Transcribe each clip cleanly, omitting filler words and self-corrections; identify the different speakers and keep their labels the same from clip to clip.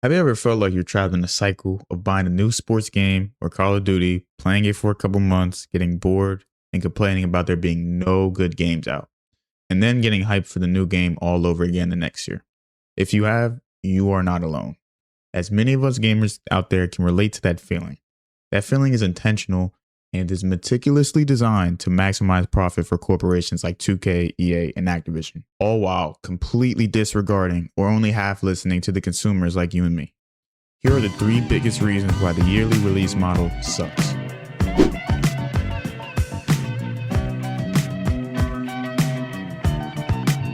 Speaker 1: Have you ever felt like you're trapped in a cycle of buying a new sports game or Call of Duty, playing it for a couple months, getting bored, and complaining about there being no good games out, and then getting hyped for the new game all over again the next year? If you have, you are not alone. As many of us gamers out there can relate to that feeling. That feeling is intentional and is meticulously designed to maximize profit for corporations like 2K, EA, and Activision, all while completely disregarding or only half listening to the consumers like you and me. Here are the 3 biggest reasons why the yearly release model sucks.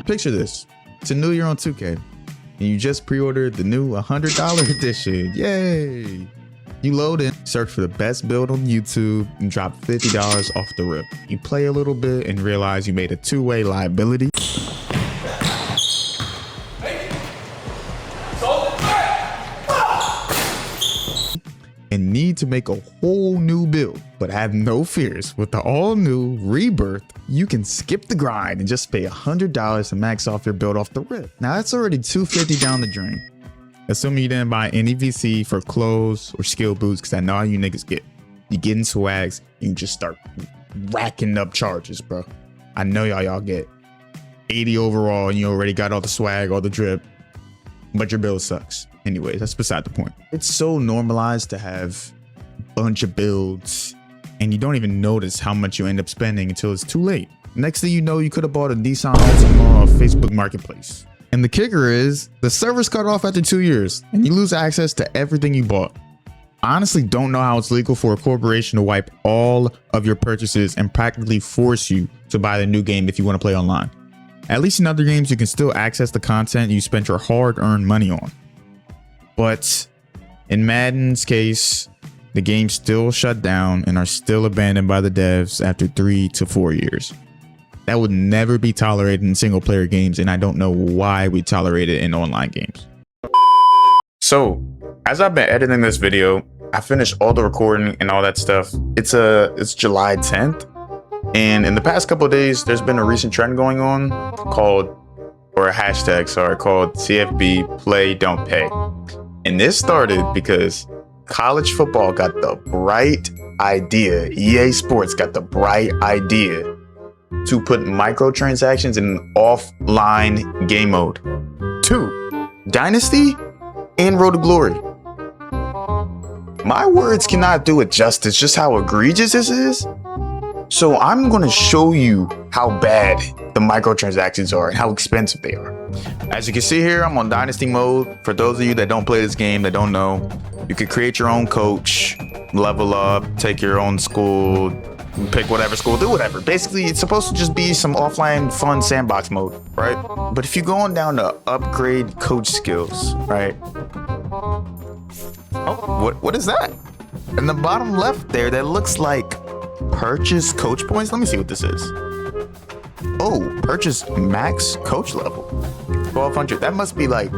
Speaker 1: Picture this. It's a new year on 2K, and you just pre-ordered the new $100 edition. Yay! You load in, search for the best build on YouTube, and drop $50 off the rip. You play a little bit and realize you made a 2-way liability. And need to make a whole new build, but have no fears. With the all-new Rebirth, you can skip the grind and just pay $100 to max off your build off the rip. Now that's already $250 down the drain. Assuming you didn't buy any VC for clothes or skill boots, because I know how you niggas get. You get in swags, you just start racking up charges, bro. I know y'all get 80 overall and you already got all the swag, all the drip, but your build sucks. Anyways, that's beside the point. It's so normalized to have a bunch of builds and you don't even notice how much you end up spending until it's too late. Next thing you know, you could have bought a Nissan Altima off Facebook Marketplace. And the kicker is, the server's cut off after 2 years, and you lose access to everything you bought. I honestly don't know how it's legal for a corporation to wipe all of your purchases and practically force you to buy the new game if you want to play online. At least in other games, you can still access the content you spent your hard-earned money on. But in Madden's case, the game's still shut down and are still abandoned by the devs after 3 to 4 years. That would never be tolerated in single player games, and I don't know why we tolerate it in online games. So, as I've been editing this video, I finished all the recording and all that stuff. It's July 10th, and in the past couple of days, there's been a recent trend going on called CFB Play Don't Pay. And this started because college football got the bright idea, EA Sports got the bright idea to put microtransactions in an offline game mode. 2, Dynasty and Road to Glory. My words cannot do it justice, just how egregious this is. So I'm going to show you how bad the microtransactions are and how expensive they are. As you can see here, I'm on Dynasty mode. For those of you that don't play this game, that don't know, you can create your own coach, level up, take your own school, pick whatever school, do whatever. Basically, it's supposed to just be some offline fun sandbox mode, right? But if you're going down to upgrade coach skills, right? Oh, what is that? In the bottom left there, that looks like purchase coach points. Let me see what this is. Oh, purchase max coach level. 1200. That must be like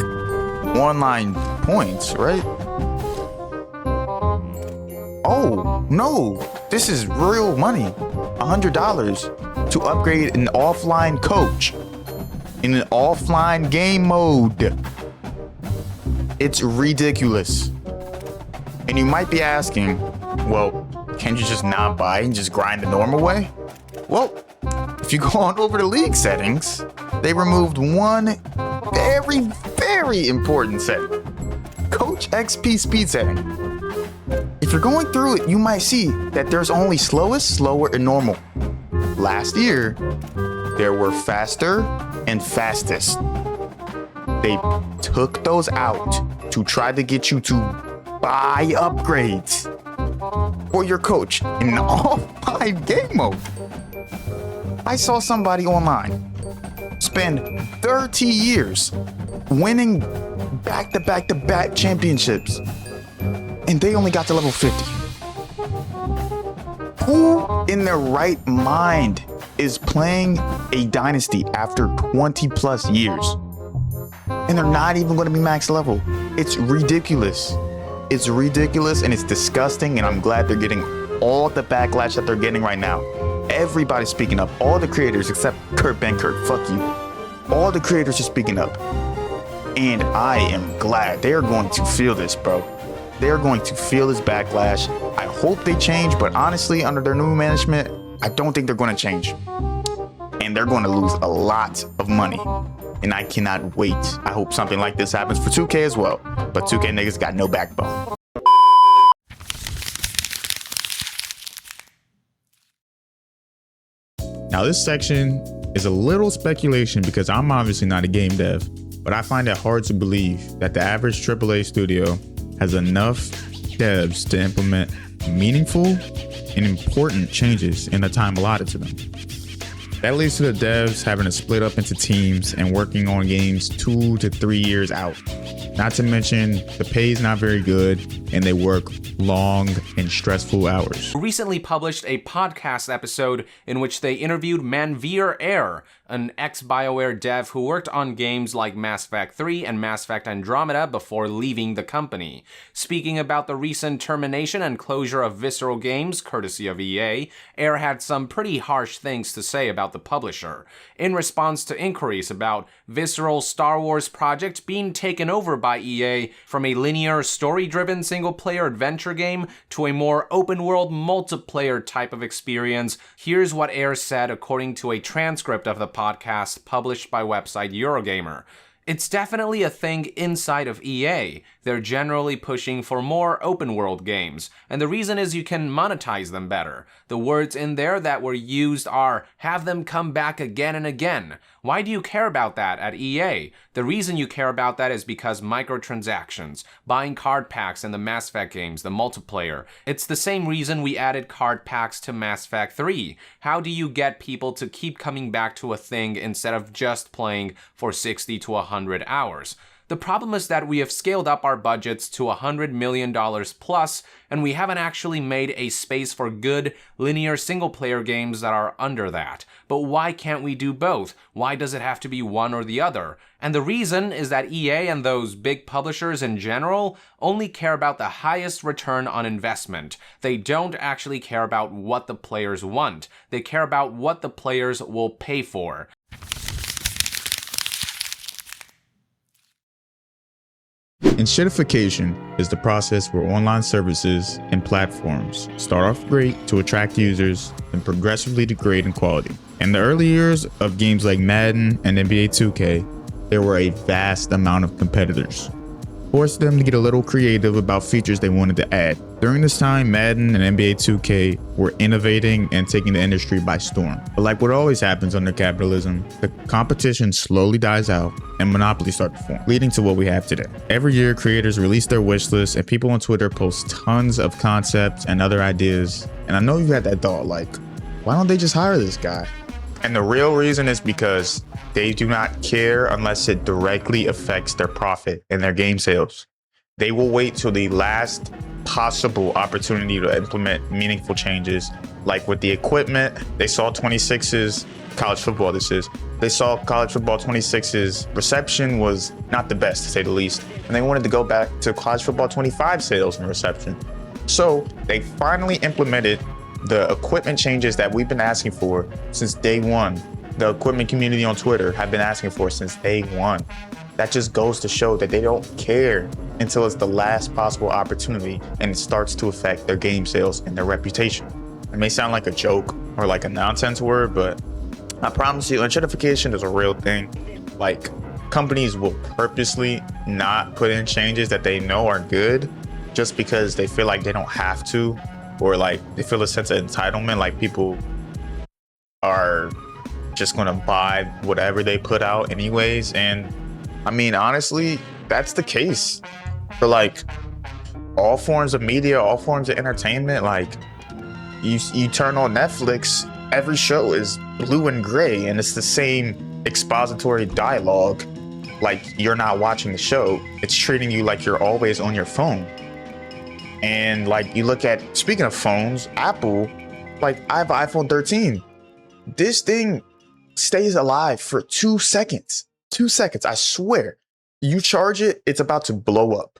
Speaker 1: online points, right? Oh, no. This is real money. $100 to upgrade an offline coach in an offline game mode. It's ridiculous. And you might be asking, well, can't you just not buy and just grind the normal way? Well, if you go on over to league settings, they removed one very, very important setting. Coach XP speed setting. If you're going through it, you might see that there's only slowest, slower, and normal. Last year, there were faster and fastest. They took those out to try to get you to buy upgrades for your coach in an offline game mode. I saw somebody online spend 30 years winning back-to-back-to-back championships, and they only got to level 50. Who in their right mind is playing a dynasty after 20 plus years? And they're not even going to be max level. It's ridiculous. It's ridiculous and it's disgusting, and I'm glad they're getting all the backlash that they're getting right now. Everybody's speaking up. All the creators except Kurt Benkert. Fuck you. All the creators are speaking up. And I am glad. They are going to feel this, bro. They are going to feel this backlash. I hope they change, but honestly, under their new management, I don't think they're going to change. And they're going to lose a lot of money. And I cannot wait. I hope something like this happens for 2K as well. But 2K niggas got no backbone. Now this section is a little speculation because I'm obviously not a game dev, but I find it hard to believe that the average AAA studio has enough devs to implement meaningful and important changes in the time allotted to them. That leads to the devs having to split up into teams and working on games 2 to 3 years out. Not to mention, the pay is not very good and they work long and stressful hours.
Speaker 2: Recently published a podcast episode in which they interviewed Manveer Air, an ex-BioWare dev who worked on games like Mass Effect 3 and Mass Effect Andromeda before leaving the company. Speaking about the recent termination and closure of Visceral Games, courtesy of EA, Air had some pretty harsh things to say about the publisher. In response to inquiries about Visceral's Star Wars project being taken over by EA from a linear, story-driven single-player adventure game to a more open-world multiplayer type of experience, here's what Air said according to a transcript of the podcast published by website Eurogamer. It's definitely a thing inside of EA. They're generally pushing for more open-world games, and the reason is you can monetize them better. The words in there that were used are, have them come back again and again. Why do you care about that at EA? The reason you care about that is because microtransactions, buying card packs in the Mass Effect games, the multiplayer. It's the same reason we added card packs to Mass Effect 3. How do you get people to keep coming back to a thing instead of just playing for 60 to 100 hours? The problem is that we have scaled up our budgets to $100 million plus, and we haven't actually made a space for good, linear single-player games that are under that. But why can't we do both? Why does it have to be one or the other? And the reason is that EA and those big publishers in general only care about the highest return on investment. They don't actually care about what the players want. They care about what the players will pay for.
Speaker 1: Enshittification is the process where online services and platforms start off great to attract users and progressively degrade in quality. In the early years of games like Madden and NBA 2K, there were a vast amount of competitors, forced them to get a little creative about features they wanted to add. During this time, Madden and NBA 2K were innovating and taking the industry by storm. But like what always happens under capitalism, the competition slowly dies out and monopolies start to form, leading to what we have today. Every year, creators release their wish lists and people on Twitter post tons of concepts and other ideas. And I know you had that thought, like, why don't they just hire this guy? And the real reason is because they do not care unless it directly affects their profit and their game sales. They will wait till the last possible opportunity to implement meaningful changes. Like with the equipment, they saw 26's, college football this is, they saw college football 26's reception was not the best, to say the least. And they wanted to go back to college football 25 sales and reception. So they finally implemented the equipment changes that we've been asking for since day one. The equipment community on Twitter have been asking for since day one. That just goes to show that they don't care until it's the last possible opportunity and it starts to affect their game sales and their reputation. It may sound like a joke or like a nonsense word, but I promise you, enshittification is a real thing. Like, companies will purposely not put in changes that they know are good just because they feel like they don't have to, or like they feel a sense of entitlement, like people are just gonna buy whatever they put out anyways. And I mean, honestly, that's the case for like all forms of media, all forms of entertainment. Like you turn on Netflix, every show is blue and gray and it's the same expository dialogue. Like, you're not watching the show, it's treating you like you're always on your phone. And like, you look at, speaking of phones, Apple, like, I have an iPhone 13. This thing stays alive for 2 seconds. 2 seconds, I swear. You charge it, it's about to blow up.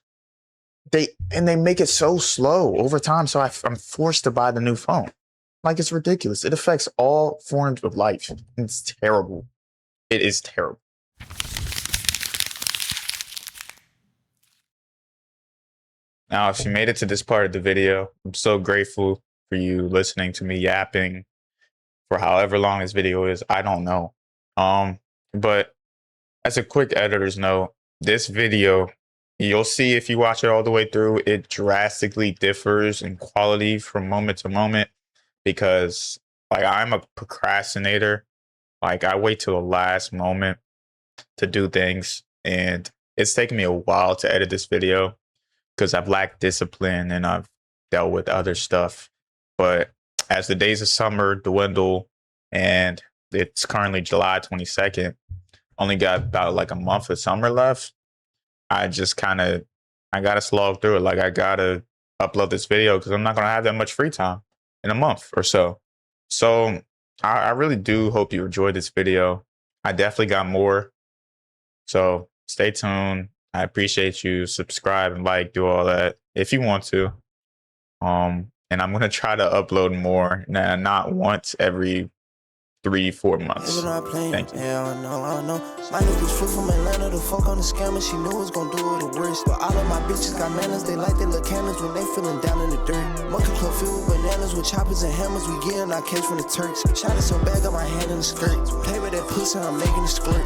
Speaker 1: They make it so slow over time, so I'm forced to buy the new phone. Like, it's ridiculous. It affects all forms of life. It's terrible. It is terrible. Now, if you made it to this part of the video, I'm so grateful for you listening to me yapping for however long this video is. I don't know. But as a quick editor's note, this video, you'll see if you watch it all the way through, it drastically differs in quality from moment to moment because like I'm a procrastinator. Like I wait till the last moment to do things, and it's taken me a while to edit this video because I've lacked discipline and I've dealt with other stuff. But as the days of summer dwindle and it's currently July 22nd, only got about like a month of summer left, I just I gotta slog through it. Like I gotta upload this video because I'm not gonna have that much free time in a month or so. So I really do hope you enjoyed this video. I definitely got more. So stay tuned. I appreciate you. Subscribe and like, do all that if you want to. And I'm gonna try to upload more, not once every 3-4 months. Thank you.
Speaker 3: Hell no. My niggas flew from Atlanta to fuck on the scammer. She knew it was gonna do it the worst. But all of my bitches got manners. They like their little cannons when they feeling down in the dirt. Monkey club filled with bananas with choppers and hammers. We getting our case from the Turks. Shot it so bad, got my hand in the skirt. Play with that pussy, I'm making it squirt.